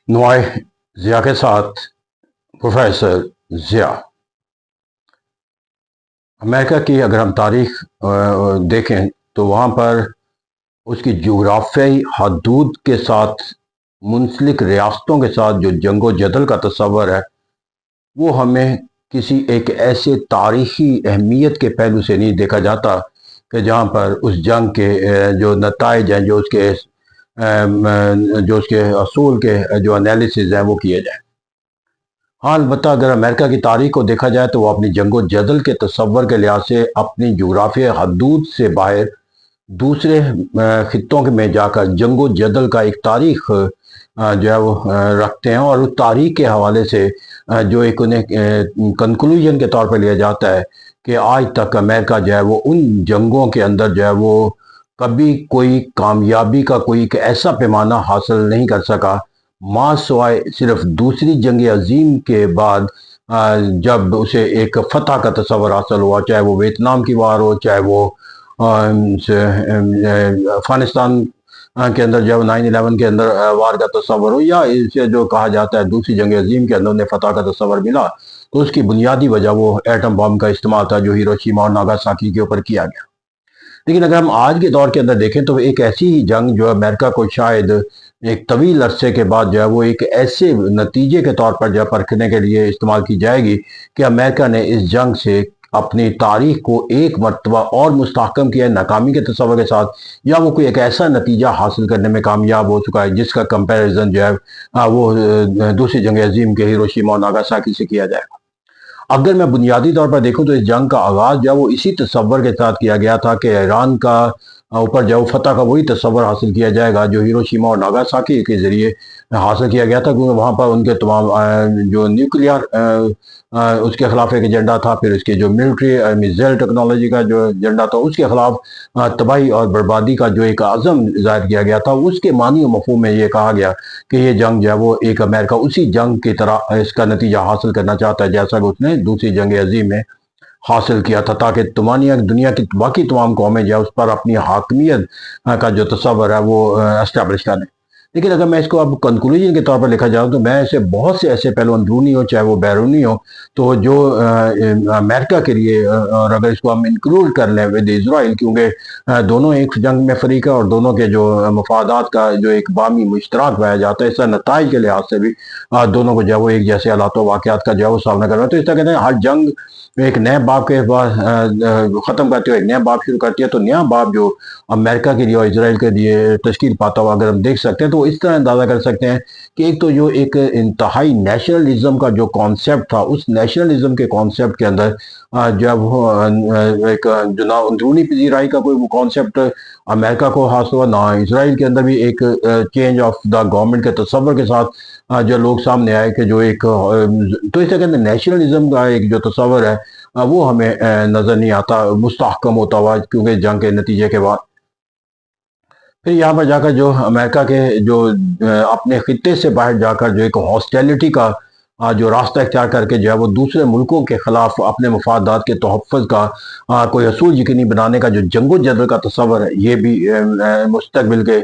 نوائے ضیاء کے ساتھ پروفیسر ضیاء۔ امریکہ کی اگر ہم تاریخ دیکھیں تو وہاں پر اس کی جغرافیائی حدود کے ساتھ منسلک ریاستوں کے ساتھ جو جنگ و جدل کا تصور ہے وہ ہمیں کسی ایک ایسے تاریخی اہمیت کے پہلو سے نہیں دیکھا جاتا کہ جہاں پر اس جنگ کے جو نتائج ہیں، جو اس کے اصول کے جو انالیسز ہیں وہ کیے جائیں۔ ہاں، البتہ اگر امریکہ کی تاریخ کو دیکھا جائے تو وہ اپنی جنگ و جدل کے تصور کے لحاظ سے اپنی جغرافیائی حدود سے باہر دوسرے خطوں میں جا کر جنگ و جدل کا ایک تاریخ جو ہے وہ رکھتے ہیں، اور اس تاریخ کے حوالے سے جو ایک انہیں کنکلوژن کے طور پر لیا جاتا ہے کہ آج تک امریکہ جو ہے وہ ان جنگوں کے اندر جو ہے وہ کبھی کوئی کامیابی کا کوئی ایک ایسا پیمانہ حاصل نہیں کر سکا، ماں سوائے صرف دوسری جنگ عظیم کے بعد جب اسے ایک فتح کا تصور حاصل ہوا، چاہے وہ ویتنام کی وار ہو، چاہے وہ افغانستان کے اندر جو 9/11 کے اندر وار کا تصور ہو، یا اسے جو کہا جاتا ہے دوسری جنگ عظیم کے اندر انہیں فتح کا تصور ملا، تو اس کی بنیادی وجہ وہ ایٹم بم کا استعمال تھا جو ہیروشیما اور ناگاساکی کے اوپر کیا گیا۔ لیکن اگر ہم آج کے دور کے اندر دیکھیں تو ایک ایسی ہی جنگ جو امریکہ کو شاید ایک طویل عرصے کے بعد جو ہے وہ ایک ایسے نتیجے کے طور پر جو ہے پرکھنے کے لیے استعمال کی جائے گی کہ امریکہ نے اس جنگ سے اپنی تاریخ کو ایک مرتبہ اور مستحکم کیا ہے ناکامی کے تصور کے ساتھ، یا وہ کوئی ایک ایسا نتیجہ حاصل کرنے میں کامیاب ہو چکا ہے جس کا کمپیریزن جو ہے وہ دوسری جنگ عظیم کے ہیروشیما اور ناگاساکی سے کیا جائے گا۔ اگر میں بنیادی طور پر دیکھوں تو اس جنگ کا آغاز جو ہے وہ اسی تصور کے ساتھ کیا گیا تھا کہ ایران کا اوپر جو فتح کا وہی تصور حاصل کیا جائے گا جو ہیروشیما اور ناگاساکی کے ذریعے حاصل کیا گیا تھا، کیونکہ وہاں پر ان کے تمام جو نیوکلیئر اس کے خلاف ایک ایجنڈا تھا، پھر اس کے جو ملٹری میزائل ٹیکنالوجی کا جو ایجنڈا تھا اس کے خلاف تباہی اور بربادی کا جو ایک عزم ظاہر کیا گیا تھا۔ اس کے معنی و مفہوم میں یہ کہا گیا کہ یہ جنگ جو ہے وہ ایک امریکہ اسی جنگ کی طرح اس کا نتیجہ حاصل کرنا چاہتا ہے جیسا کہ اس نے دوسری جنگ عظیم میں حاصل کیا تھا، تاکہ دنیا کی باقی تمام قومیں جو ہے اس پر اپنی حاکمیت کا جو تصور ہے وہ اسٹیبلش کریں۔ لیکن اگر میں اس کو اب کنکلوژن کے طور پر لکھا جاؤں تو میں اسے بہت سے ایسے پہلو اندرونی ہو چاہے وہ بیرونی ہو، تو جو امریکہ کے لیے، اور اگر اس کو ہم انکلوڈ کر لیں ود اسرائیل، کیونکہ دونوں ایک جنگ میں فریق ہے اور دونوں کے جو مفادات کا جو ایک باہمی مشترک پایا جاتا ہے، اس طرح نتائج کے لحاظ سے بھی دونوں کو جو ہے وہ ایک جیسے حالات و واقعات کا جو ہے وہ سامنا کرنا ہے۔ تو اس طرح کہتے ہیں ہر جنگ ایک نئے باب کے بعد ختم کرتے ہوئے ایک نیا باب شروع کرتی ہے، تو نیا باب جو امریکہ کے لیے اور اسرائیل کے لیے تشکیل پاتا ہوا اگر ہم دیکھ سکتے ہیں تو اس طرح اندازہ کر سکتے ہیں کہ ایک تو جو ایک انتہائی نیشنلزم کا جو کانسیپٹ تھا، اس نیشنلزم کے کانسیپٹ کے اندر جب ایک جو اندرونی پذیرائی کا کوئی وہ کانسیپٹ امریکہ کو حاصل ہوا، نہ اسرائیل کے اندر بھی ایک چینج آف دا گورنمنٹ کے تصور کے ساتھ جو لوگ سامنے آئے کہ جو ایک تو اس طرح کے اندر نیشنلزم کا ایک جو تصور ہے وہ ہمیں نظر نہیں آتا مستحکم ہوتا ہوا، کیونکہ جنگ کے نتیجے کے بعد پھر یہاں پر جا کر جو امریکہ کے جو اپنے خطے سے باہر جا کر جو ایک ہاسٹیلٹی کا جو راستہ اختیار کر کے جو ہے وہ دوسرے ملکوں کے خلاف اپنے مفادات کے تحفظ کا کوئی اصول یقینی بنانے کا جو جنگ و جدل کا تصور ہے، یہ بھی مستقبل کے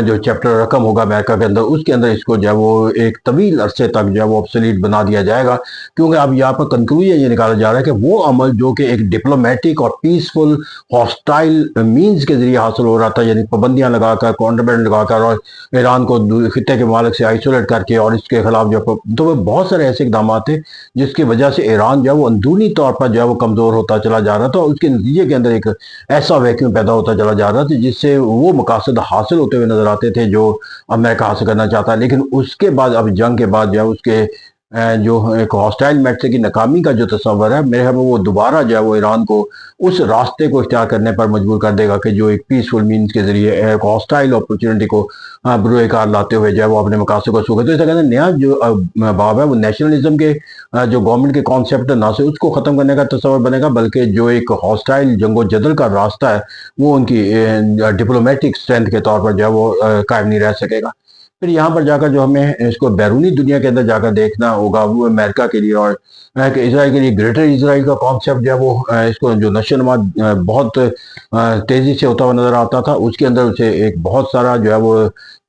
جو چیپٹر رقم ہوگا امریکہ کے اندر، اس کے اندر اس کو جو ہے وہ ایک طویل عرصے تک جو ہے وہ obsolete بنا دیا جائے گا، کیونکہ اب یہاں پر کنکلوژن یہ نکالا جا رہا ہے کہ وہ عمل جو کہ ایک ڈپلومیٹک اور پیسفل ہاسٹائل مینز کے ذریعے حاصل ہو رہا تھا، یعنی پابندیاں لگا کر، کانٹربینڈ لگا کر، اور ایران کو خطے کے ممالک سے آئسولیٹ کر کے اور اس کے خلاف جو تو وہ بہت سارے ایسے اقدامات تھے جس کی وجہ سے ایران جو ہے وہ اندرونی طور پر جو ہے وہ کمزور ہوتا چلا جا رہا تھا، اور اس کے نتیجے کے اندر ایک ایسا ویکیوم پیدا ہوتا چلا جا رہا تھا جس سے وہ مقاصد حاصل ہوتے ہوئے نظر آتے تھے جو امریکہ حاصل کرنا چاہتا ہے۔ لیکن اس کے بعد اب جنگ کے بعد جو ہے اس کے جو ایک ہاسٹائل میٹر کی ناکامی کا جو تصور ہے، میرے خیال میں وہ دوبارہ جو ہے وہ ایران کو اس راستے کو اختیار کرنے پر مجبور کر دے گا کہ جو ایک پیسفل مینز کے ذریعے ایک ہاسٹائل اپرچونٹی کو بروئے کار لاتے ہوئے جو ہے وہ اپنے مقاصد کو سوکھے۔ تو اس طرح کہتے ہیں نیا جو باب ہے وہ نیشنلزم کے جو گورنمنٹ کے کانسیپٹ نہ سے اس کو ختم کرنے کا تصور بنے گا، بلکہ جو ایک ہاسٹائل جنگ و جدل کا راستہ ہے وہ ان کی ڈپلومیٹک اسٹرینتھ کے طور پر جو ہے وہ قائم نہیں رہ سکے گا۔ پھر یہاں پر جا کر جو ہمیں اس کو بیرونی دنیا کے اندر جا کر دیکھنا ہوگا وہ امریکہ کے لیے اور کہ اسرائیل کے لیے گریٹر اسرائیل کا کانسیپٹ جو ہے وہ اس کو جو نشو و نما بہت تیزی سے ہوتا ہوا نظر آتا تھا، اس کے اندر اسے ایک بہت سارا جو ہے وہ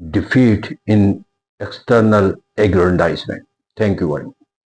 defeat in external aggrandizement. Thank you very much.